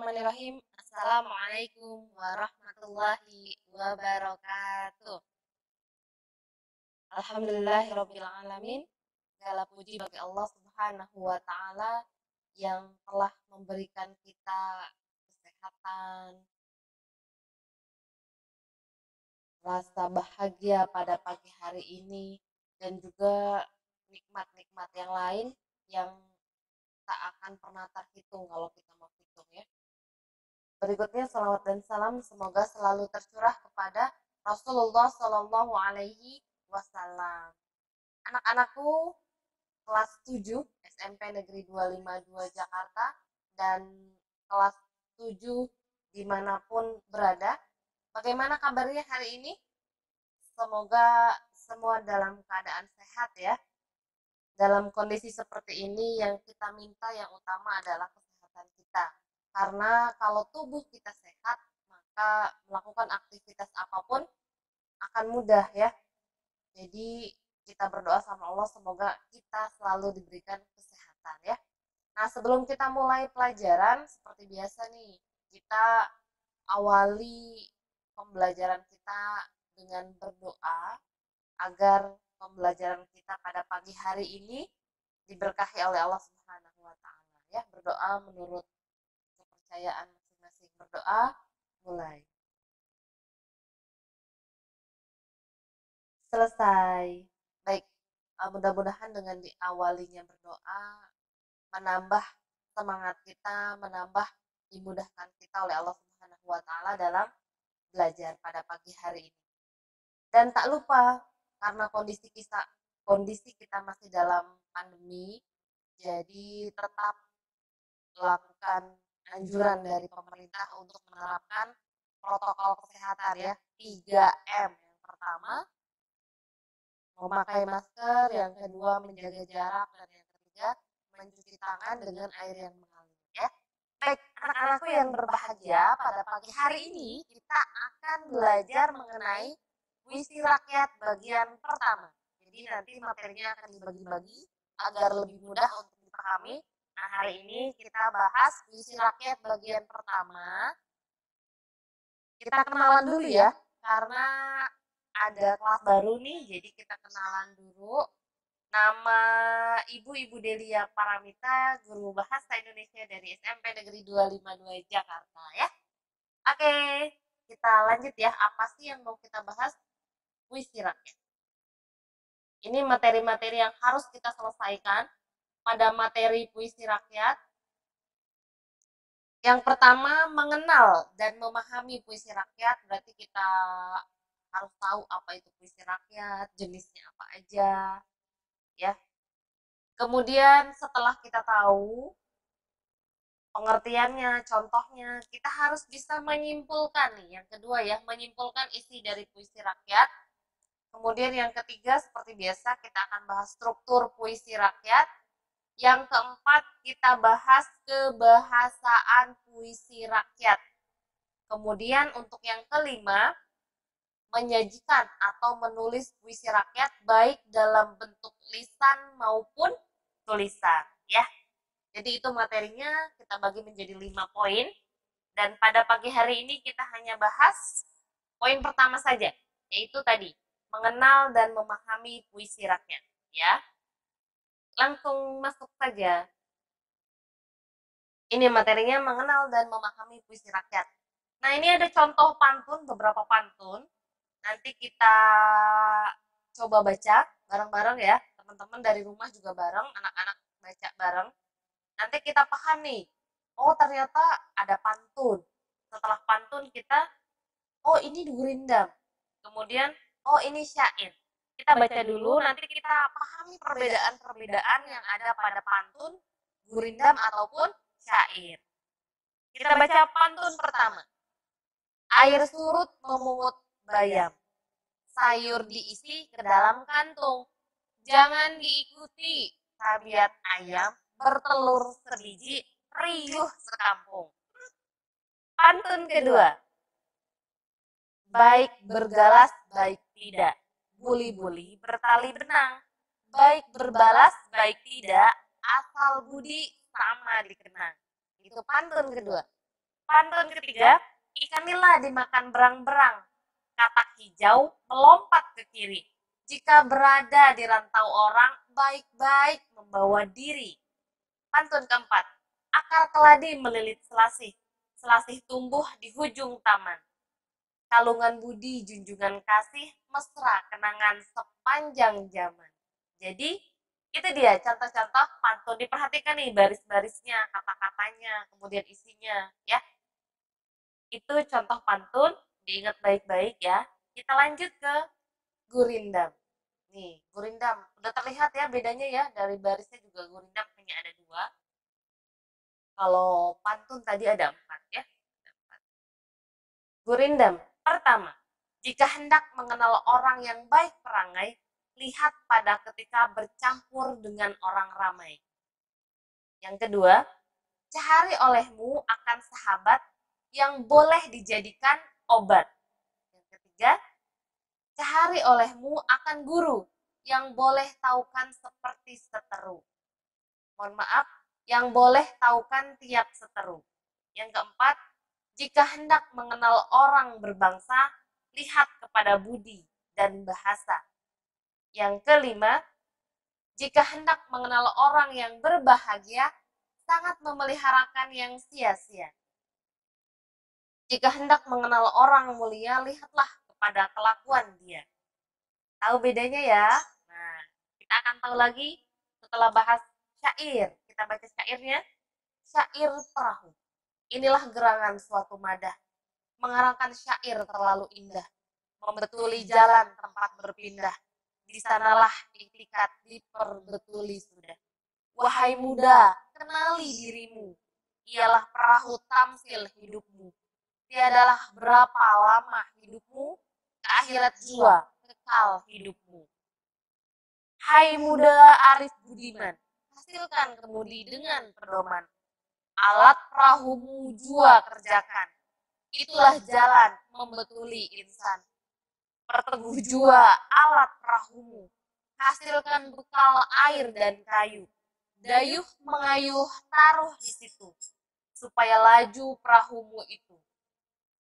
Bismillahirrahmanirrahim. Assalamualaikum warahmatullahi wabarakatuh. Alhamdulillahirrabbilalamin. Segala puji bagi Allah Subhanahu wa Ta'ala yang telah memberikan kita kesehatan, rasa bahagia pada pagi hari ini, dan juga nikmat-nikmat yang lain yang tak akan pernah terhitung kalau kita mau hitung ya. Berikutnya salawat dan salam semoga selalu tercurah kepada Rasulullah Shallallahu Alaihi Wasallam. Anak-anakku kelas 7 SMP Negeri 252 Jakarta dan kelas 7 dimanapun berada. Bagaimana kabarnya hari ini? Semoga semua dalam keadaan sehat ya. Dalam kondisi seperti ini yang kita minta yang utama adalah kesehatan kita. Karena kalau tubuh kita sehat, maka melakukan aktivitas apapun akan mudah ya. Jadi kita berdoa sama Allah semoga kita selalu diberikan kesehatan ya. Nah, sebelum kita mulai pelajaran seperti biasa nih, kita awali pembelajaran kita dengan berdoa agar pembelajaran kita pada pagi hari ini diberkahi oleh Allah Subhanahu wa Ta'ala ya. Berdoa menurut kepercayaan masing-masing. Berdoa mulai. Selesai. Baik, mudah-mudahan dengan diawalinya berdoa menambah semangat kita, menambah dimudahkan kita oleh Allah Subhanahu wa Ta'ala dalam belajar pada pagi hari ini. Dan tak lupa karena kondisi kita masih dalam pandemi, jadi tetap lakukan anjuran dari pemerintah untuk menerapkan protokol kesehatan ya, 3M. Yang pertama, memakai masker, yang kedua menjaga jarak, dan yang ketiga mencuci tangan dengan air yang mengalir ya. Baik, anak-anakku yang berbahagia, pada pagi hari ini kita akan belajar mengenai puisi rakyat bagian pertama. Jadi nanti materinya akan dibagi-bagi agar lebih mudah untuk dipahami. Nah, hari ini kita bahas puisi rakyat bagian pertama. Kita kenalan dulu ya, karena ada kelas baru nih, jadi kita kenalan dulu. Nama Ibu Delia Paramita, guru bahasa Indonesia dari SMP Negeri 252 Jakarta ya. Oke, kita lanjut ya. Apa sih yang mau kita bahas? Puisi rakyat. Ini materi-materi yang harus kita selesaikan pada materi puisi rakyat. Yang pertama, mengenal dan memahami puisi rakyat, berarti kita harus tahu apa itu puisi rakyat, jenisnya apa aja, ya. Kemudian setelah kita tahu pengertiannya, contohnya, kita harus bisa menyimpulkan nih. Yang kedua ya, menyimpulkan isi dari puisi rakyat. Kemudian yang ketiga, seperti biasa, kita akan bahas struktur puisi rakyat. Yang keempat, kita bahas kebahasaan puisi rakyat. Kemudian untuk yang kelima, menyajikan atau menulis puisi rakyat baik dalam bentuk lisan maupun tulisan ya. Jadi itu materinya kita bagi menjadi 5 poin. Dan pada pagi hari ini kita hanya bahas poin pertama saja, yaitu tadi mengenal dan memahami puisi rakyat ya. Langsung masuk saja. Ini materinya mengenal dan memahami puisi rakyat. Nah, ini ada contoh pantun, beberapa pantun. Nanti kita coba baca bareng-bareng ya. Teman-teman dari rumah juga bareng, anak-anak baca bareng. Nanti kita paham nih, oh ternyata ada pantun. Setelah pantun kita, oh ini gurindam. Kemudian, oh ini syair. Kita baca dulu, nanti kita pahami perbedaan-perbedaan yang ada pada pantun, gurindam ataupun syair. Kita baca pantun pertama. Air surut memungut bayam. Sayur diisi ke dalam kantung. Jangan diikuti tabiat ayam bertelur sebiji, riuh sekampung. Pantun kedua. Baik bergalas, baik tidak. Buli-buli bertali benang. Baik berbalas, baik tidak. Asal budi sama dikenang. Itu pantun kedua. Pantun ketiga, ikan nila dimakan berang-berang. Katak hijau melompat ke kiri. Jika berada di rantau orang, baik-baik membawa diri. Pantun keempat, akar keladi melilit selasih. Selasih tumbuh di hujung taman. Kalungan budi, junjungan kasih, mesra kenangan sepanjang zaman. Jadi, itu dia contoh-contoh pantun. Diperhatikan nih baris-barisnya, kata-katanya, kemudian isinya, ya. Itu contoh pantun, diingat baik-baik ya. Kita lanjut ke gurindam. Nih, gurindam. Udah terlihat ya bedanya ya, dari barisnya juga gurindam hanya ada dua. Kalau pantun tadi ada empat ya. Gurindam. Pertama, jika hendak mengenal orang yang baik perangai, lihat pada ketika bercampur dengan orang ramai. Yang kedua, cari olehmu akan sahabat yang boleh dijadikan obat. Yang ketiga, cari olehmu akan guru yang boleh taukan seperti seteru. Mohon maaf, yang boleh taukan tiap seteru. Yang keempat, jika hendak mengenal orang berbangsa, lihat kepada budi dan bahasa. Yang kelima, jika hendak mengenal orang yang berbahagia, sangat memeliharakan yang sia-sia. Jika hendak mengenal orang mulia, lihatlah kepada kelakuan dia. Tahu bedanya ya? Nah, kita akan tahu lagi setelah bahas syair. Kita baca syairnya. Syair perahu. Inilah gerangan suatu madah. Mengarangkan syair terlalu indah. Membetuli jalan tempat berpindah. Di sanalah ikhtikat diperbetuli sudah. Wahai muda, kenali dirimu. Ialah perahu tamsil hidupmu. Tiadalah berapa lama hidupmu, ke akhirat jua kekal hidupmu. Hai muda arif budiman, hasilkan kemudi dengan pedoman. Alat perahumu jua kerjakan. Itulah jalan membetuli insan. Perteguh jua alat perahumu. Hasilkan bekal air dan kayu. Dayuh mengayuh taruh di situ. Supaya laju perahumu itu.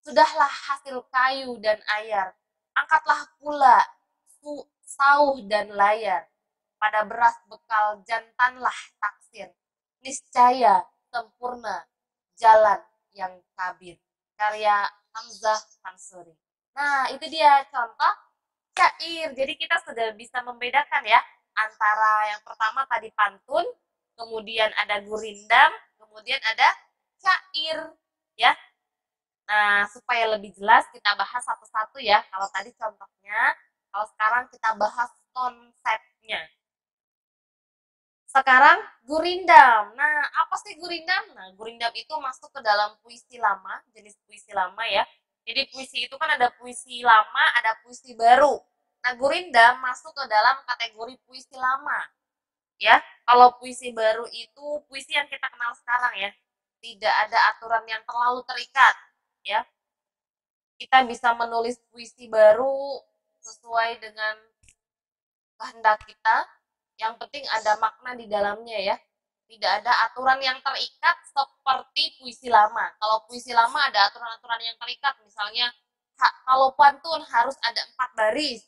Sudahlah hasil kayu dan ayar. Angkatlah pula sauh dan layar. Pada beras bekal jantanlah taksir. Niscaya sempurna jalan yang kabir. Karya Hamzah Mansuri. Nah, itu dia contoh syair. Jadi kita sudah bisa membedakan ya antara yang pertama tadi pantun, kemudian ada gurindam, kemudian ada syair ya. Nah, supaya lebih jelas kita bahas satu-satu ya. Kalau tadi contohnya, kalau sekarang kita bahas konsepnya. Sekarang gurindam. Nah, apa sih gurindam? Nah, gurindam itu masuk ke dalam puisi lama, jenis puisi lama ya. Jadi puisi itu kan ada puisi lama, ada puisi baru. Nah, gurindam masuk ke dalam kategori puisi lama. Ya, kalau puisi baru itu puisi yang kita kenal sekarang ya. Tidak ada aturan yang terlalu terikat, ya. Kita bisa menulis puisi baru sesuai dengan kehendak kita. Yang penting ada makna di dalamnya ya. Tidak ada aturan yang terikat seperti puisi lama. Kalau puisi lama ada aturan-aturan yang terikat. Misalnya kalau pantun harus ada 4 baris.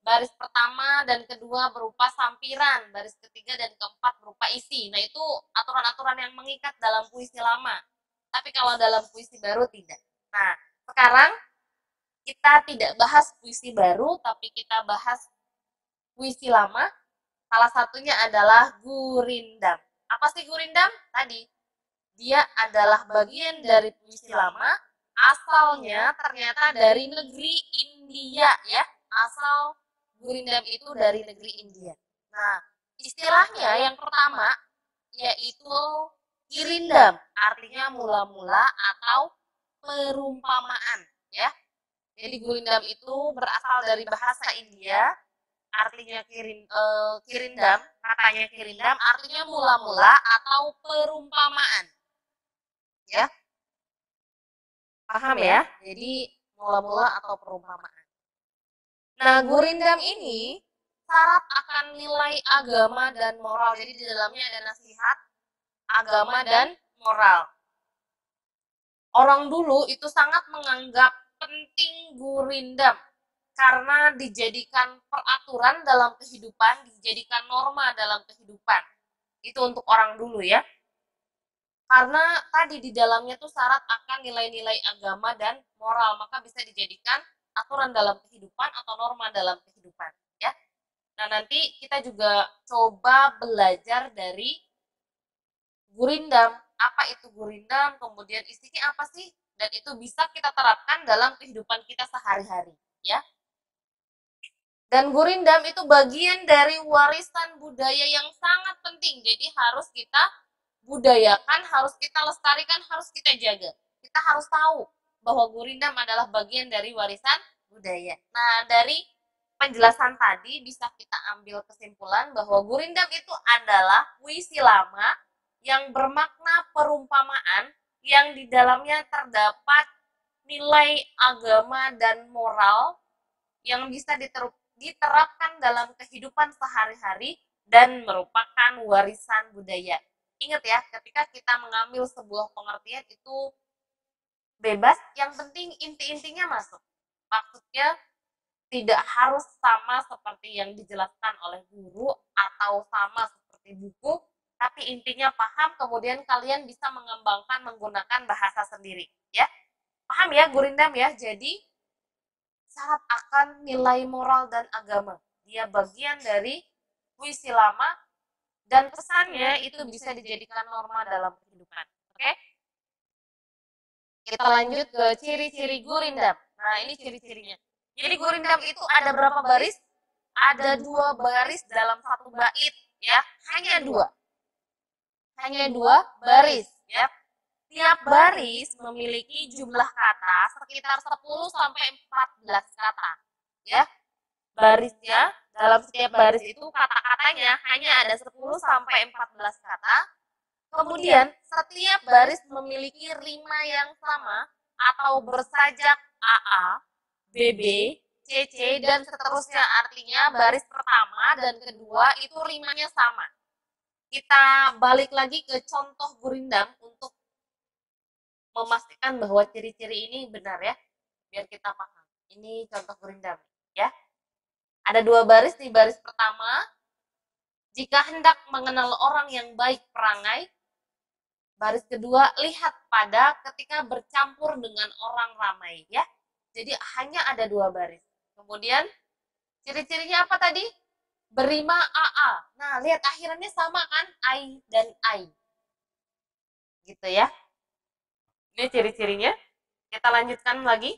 Baris pertama dan kedua berupa sampiran. Baris ketiga dan keempat berupa isi. Nah itu aturan-aturan yang mengikat dalam puisi lama. Tapi kalau dalam puisi baru tidak. Nah sekarang kita tidak bahas puisi baru, tapi kita bahas puisi lama. Salah satunya adalah gurindam. Apa sih gurindam? Tadi, dia adalah bagian dari puisi lama, asalnya ternyata dari negeri India ya. Asal gurindam itu dari negeri India. Nah, istilahnya yang pertama yaitu girindam, artinya mula-mula atau perumpamaan ya. Jadi gurindam itu berasal dari bahasa India, artinya kirindam, katanya kirindam artinya mula-mula atau perumpamaan. Ya. Paham ya? Jadi mula-mula atau perumpamaan. Nah, gurindam ini syarat akan nilai agama dan moral. Jadi di dalamnya ada nasihat agama dan moral. Orang dulu itu sangat menganggap penting gurindam karena dijadikan peraturan dalam kehidupan, dijadikan norma dalam kehidupan. Itu untuk orang dulu ya. Karena tadi di dalamnya tuh syarat akan nilai-nilai agama dan moral, maka bisa dijadikan aturan dalam kehidupan atau norma dalam kehidupan ya. Nah, nanti kita juga coba belajar dari gurindam. Apa itu gurindam? Kemudian isinya apa sih? Dan itu bisa kita terapkan dalam kehidupan kita sehari-hari, ya. Dan gurindam itu bagian dari warisan budaya yang sangat penting. Jadi harus kita budayakan, harus kita lestarikan, harus kita jaga. Kita harus tahu bahwa gurindam adalah bagian dari warisan budaya. Nah, dari penjelasan tadi bisa kita ambil kesimpulan bahwa gurindam itu adalah puisi lama yang bermakna perumpamaan yang di dalamnya terdapat nilai agama dan moral yang bisa diterapkan dalam kehidupan sehari-hari dan merupakan warisan budaya. Ingat ya, ketika kita mengambil sebuah pengertian itu bebas, yang penting inti-intinya masuk. Maksudnya tidak harus sama seperti yang dijelaskan oleh guru atau sama seperti buku, tapi intinya paham, kemudian kalian bisa mengembangkan menggunakan bahasa sendiri, ya. Paham ya, Gurindam ya? Jadi syarat akan nilai moral dan agama. Dia bagian dari puisi lama dan pesannya itu bisa dijadikan norma dalam kehidupan. Oke? Kita lanjut ke ciri-ciri gurindam. Nah, ini ciri-cirinya. Jadi gurindam itu ada berapa baris? Ada 2 baris dalam satu bait, ya. Hanya 2. Hanya 2 baris, ya. Tiap baris memiliki jumlah kata sekitar 10 sampai 14 kata, ya. Barisnya dalam setiap baris itu kata-katanya hanya ada 10 sampai 14 kata. Kemudian setiap baris memiliki rima yang sama atau bersajak AA, BB, CC dan seterusnya. Artinya baris pertama dan kedua itu rimanya sama. Kita balik lagi ke contoh gurindam untuk memastikan bahwa ciri-ciri ini benar ya, biar kita paham. Ini contoh gurindam ya. Ada 2 baris. Di baris pertama, jika hendak mengenal orang yang baik perangai. Baris kedua, lihat pada ketika bercampur dengan orang ramai ya. Jadi hanya ada 2 baris. Kemudian ciri-cirinya apa tadi? Berima AA. Nah, lihat akhirannya sama kan? I dan I. Gitu ya. Ini ciri-cirinya. Kita lanjutkan lagi.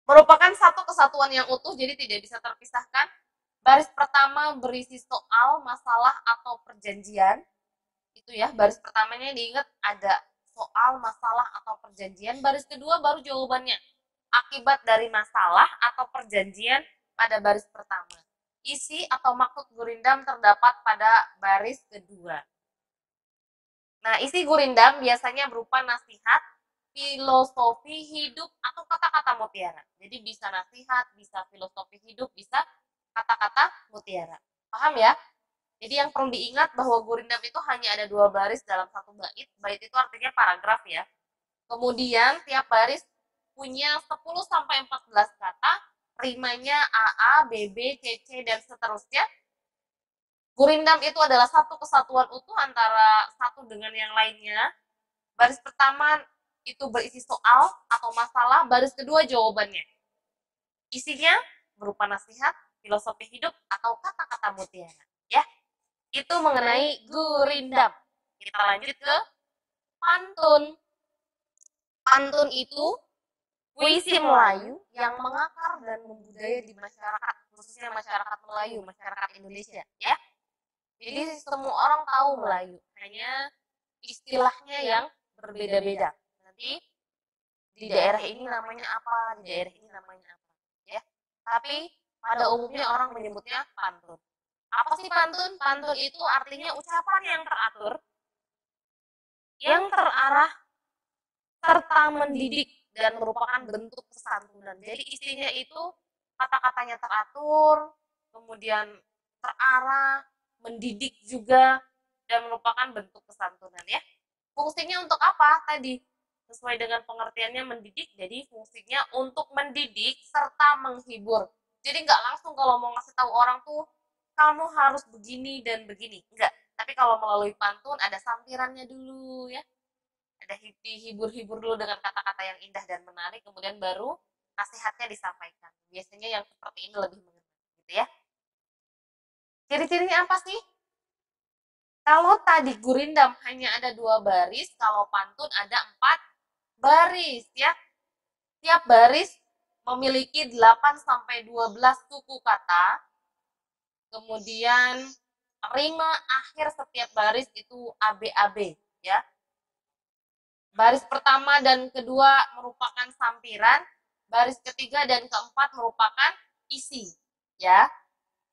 Merupakan satu kesatuan yang utuh, jadi tidak bisa terpisahkan. Baris pertama berisi soal, masalah, atau perjanjian. Itu ya, baris pertamanya diingat ada soal, masalah, atau perjanjian. Baris kedua baru jawabannya. Akibat dari masalah atau perjanjian pada baris pertama. Isi atau maksud gurindam terdapat pada baris kedua. Nah, isi gurindam biasanya berupa nasihat, filosofi hidup, atau kata-kata mutiara. Jadi bisa nasihat, bisa filosofi hidup, bisa kata-kata mutiara. Paham ya? Jadi yang perlu diingat bahwa gurindam itu hanya ada 2 baris dalam satu bait. Bait itu artinya paragraf ya. Kemudian tiap baris punya 10 sampai 14 kata, rimanya AA, BB, CC dan seterusnya. Gurindam itu adalah satu kesatuan utuh antara satu dengan yang lainnya. Baris pertama itu berisi soal atau masalah, baris kedua jawabannya. Isinya berupa nasihat, filosofi hidup, atau kata-kata mutiara. Ya, itu mengenai gurindam. Kita lanjut ke pantun. Pantun itu puisi Melayu yang mengakar dan membudaya di masyarakat, khususnya masyarakat Melayu, masyarakat Indonesia. Ya, jadi semua orang tahu Melayu, hanya istilahnya yang berbeda-beda. Nanti di daerah ini namanya apa, di daerah ini namanya apa, ya. Tapi pada umumnya orang menyebutnya pantun. Apa sih pantun? Pantun itu artinya ucapan yang teratur, yang terarah, serta mendidik dan merupakan bentuk kesantunan. Jadi isinya itu kata-katanya teratur, kemudian terarah, mendidik juga, dan merupakan bentuk kesantunan ya. Fungsinya untuk apa? Tadi sesuai dengan pengertiannya mendidik, jadi fungsinya untuk mendidik serta menghibur. Jadi nggak langsung kalau mau ngasih tahu orang tuh kamu harus begini dan begini, enggak. Tapi kalau melalui pantun ada sampirannya dulu ya, ada dihibur-hibur dulu dengan kata-kata yang indah dan menarik, kemudian baru nasihatnya disampaikan. Biasanya yang seperti ini lebih mengena, gitu ya. Ciri-cirinya apa sih? Kalau tadi gurindam hanya ada 2 baris, kalau pantun ada 4 baris ya. Tiap baris memiliki 8 sampai 12 suku kata. Kemudian rima akhir setiap baris itu ABAB ya. Baris pertama dan kedua merupakan sampiran, baris ketiga dan keempat merupakan isi ya.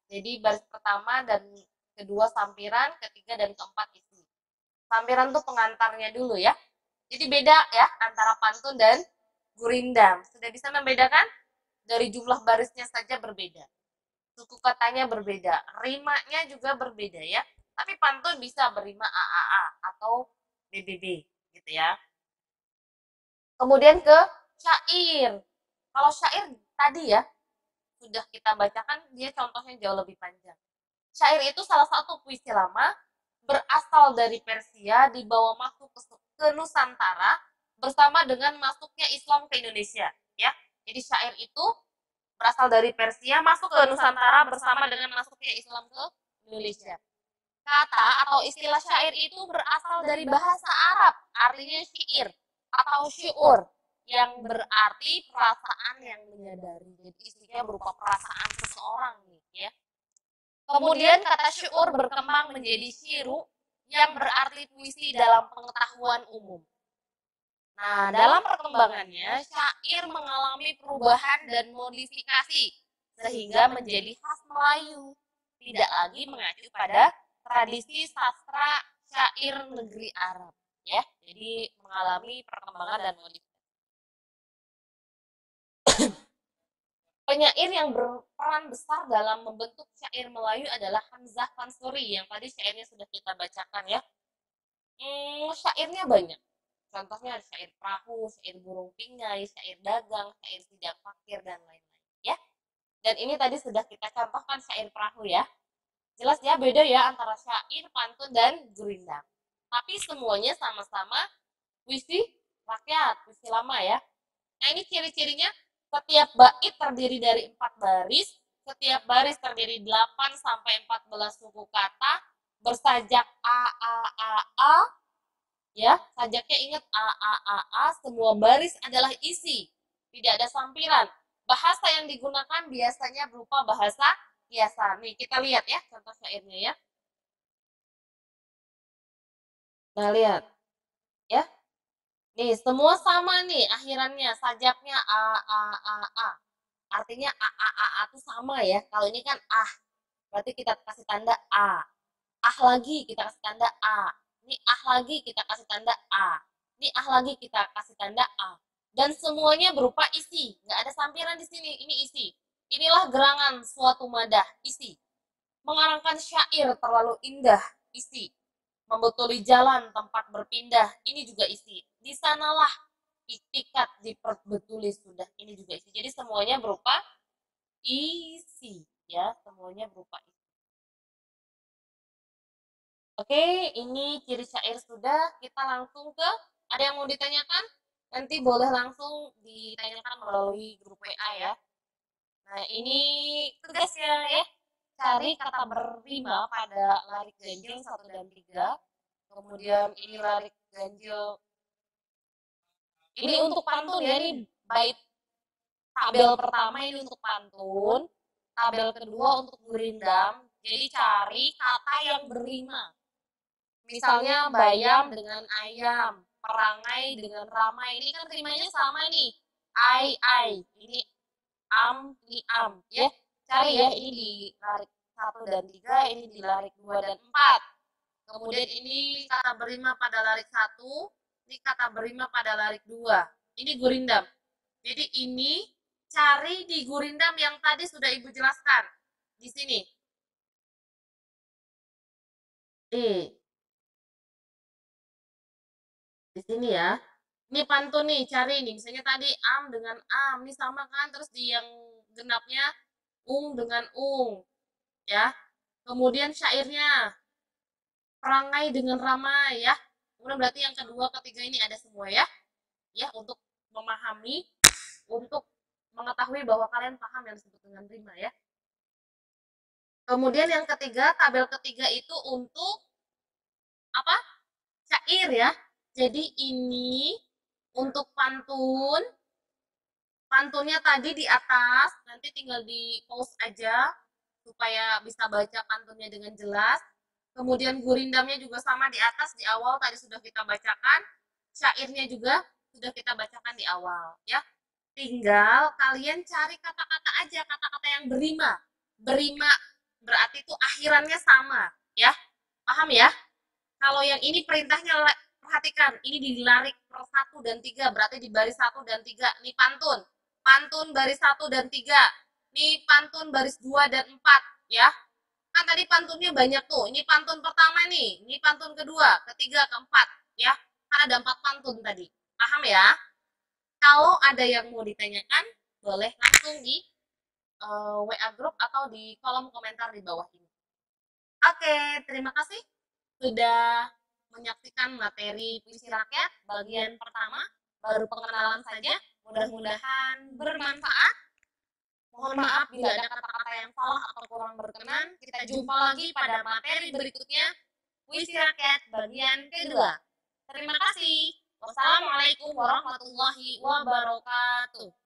Jadi baris pertama dan kedua sampiran, ketiga dan keempat isi. Sampiran tuh pengantarnya dulu ya. Jadi beda ya antara pantun dan gurindam. Sudah bisa membedakan? Dari jumlah barisnya saja berbeda. Suku katanya berbeda. Rimanya juga berbeda ya. Tapi pantun bisa berima AAA atau BBB gitu ya. Kemudian ke syair. Kalau syair tadi ya sudah kita bacakan, dia contohnya jauh lebih panjang. Syair itu salah satu puisi lama, berasal dari Persia, dibawa masuk ke Nusantara bersama dengan masuknya Islam ke Indonesia ya. Jadi syair itu berasal dari Persia, masuk ke Nusantara bersama dengan masuknya Islam ke Indonesia. Kata atau istilah syair itu berasal dari bahasa Arab, artinya syair atau syuur, yang berarti perasaan yang menyadari. Jadi isinya berupa perasaan seseorang nih ya. Kemudian kata syuur berkembang menjadi syiru yang berarti puisi dalam pengetahuan umum. Nah, dalam perkembangannya, syair mengalami perubahan dan modifikasi sehingga menjadi khas Melayu. Tidak lagi mengacu pada tradisi sastra syair negeri Arab, ya. Jadi mengalami perkembangan dan modifikasi. Penyair yang berperan besar dalam membentuk syair Melayu adalah Hamzah Fansuri yang tadi syairnya sudah kita bacakan ya. Syairnya banyak. Contohnya ada syair perahu, syair burung pingai, syair dagang, syair sidak fakir, dan lain-lain ya. Dan ini tadi sudah kita contohkan syair perahu ya. Jelas ya beda ya antara syair, pantun, dan gurindam. Tapi semuanya sama-sama puisi rakyat, puisi lama ya. Nah ini ciri-cirinya, setiap bait terdiri dari 4 baris, setiap baris terdiri 8 sampai 14 suku kata, bersajak A, ya, sajaknya ingat A, semua baris adalah isi, tidak ada sampiran. Bahasa yang digunakan biasanya berupa bahasa biasa. Nih, kita lihat ya contoh syairnya ya. Nah, lihat ya. Nih, semua sama nih akhirannya, sajaknya A. Artinya A itu sama ya. Kalau ini kan berarti kita kasih tanda A. Lagi kita kasih tanda A. Ini lagi kita kasih tanda A. Ini lagi kita kasih tanda A. Dan semuanya berupa isi. Nggak ada sampiran di sini. Ini isi. Inilah gerangan suatu madah. Isi. Mengarangkan syair terlalu indah. Isi. Membetuli jalan tempat berpindah. Ini juga isi. Di sanalah iktikat diperbetuli sudah. Ini juga isi. Jadi semuanya berupa isi. Ya, semuanya berupa isi. Oke, ini ciri syair sudah. Kita langsung ke, ada yang mau ditanyakan? Nanti boleh langsung ditanyakan melalui grup WA ya. Nah, ini tugasnya ya. Cari kata berrima pada larik ganjil 1 dan 3. Kemudian ini larik ganjil. Ini untuk pantun ya, ini bait tabel pertama ini untuk pantun. Tabel kedua untuk gurindam. Jadi cari kata yang berrima. Misalnya bayam dengan ayam, perangai dengan ramai. Ini kan rimanya sama nih. Ai. Ini ini ya. Cari ya, ini di larik 1 dan 3, ini di larik 2 dan 4. Kemudian ini kata berima pada larik 1, ini kata berima pada larik 2. Ini gurindam. Jadi ini cari di gurindam yang tadi sudah Ibu jelaskan. Di sini. Di sini ya. Ini pantun nih, cari nih. Misalnya tadi am dengan am, ini sama kan? Terus di yang genapnya dengan ya. Kemudian syairnya perangai dengan ramai ya. Kemudian berarti yang kedua, ketiga ini ada semua ya. Ya, untuk memahami, untuk mengetahui bahwa kalian paham yang disebut dengan rima ya. Kemudian yang ketiga, tabel ketiga itu untuk apa? Syair ya. Jadi ini untuk pantun, pantunnya tadi di atas, nanti tinggal di pause aja supaya bisa baca pantunnya dengan jelas. Kemudian gurindamnya juga sama di atas, di awal tadi sudah kita bacakan. Syairnya juga sudah kita bacakan di awal ya. Tinggal kalian cari kata-kata aja, kata-kata yang berima. Berima berarti itu akhirannya sama ya. Paham ya? Kalau yang ini perintahnya, perhatikan, ini dilarik per 1 dan 3, berarti di baris 1 dan 3. Ini pantun. Pantun baris 1 dan 3. Ini pantun baris 2 dan 4 ya. Kan tadi pantunnya banyak tuh. Ini pantun pertama nih, ini pantun kedua, ketiga, keempat ya. Kan ada 4 pantun tadi. Paham ya? Kalau ada yang mau ditanyakan, boleh langsung di WA grup atau di kolom komentar di bawah ini. Oke, terima kasih sudah menyaksikan materi puisi rakyat bagian pertama, baru pengenalan saja. Mudah-mudahan bermanfaat. Mohon maaf bila ada kata-kata yang salah atau kurang berkenan. Kita jumpa lagi pada materi berikutnya, puisi rakyat bagian kedua. Terima kasih. Wassalamualaikum warahmatullahi wabarakatuh.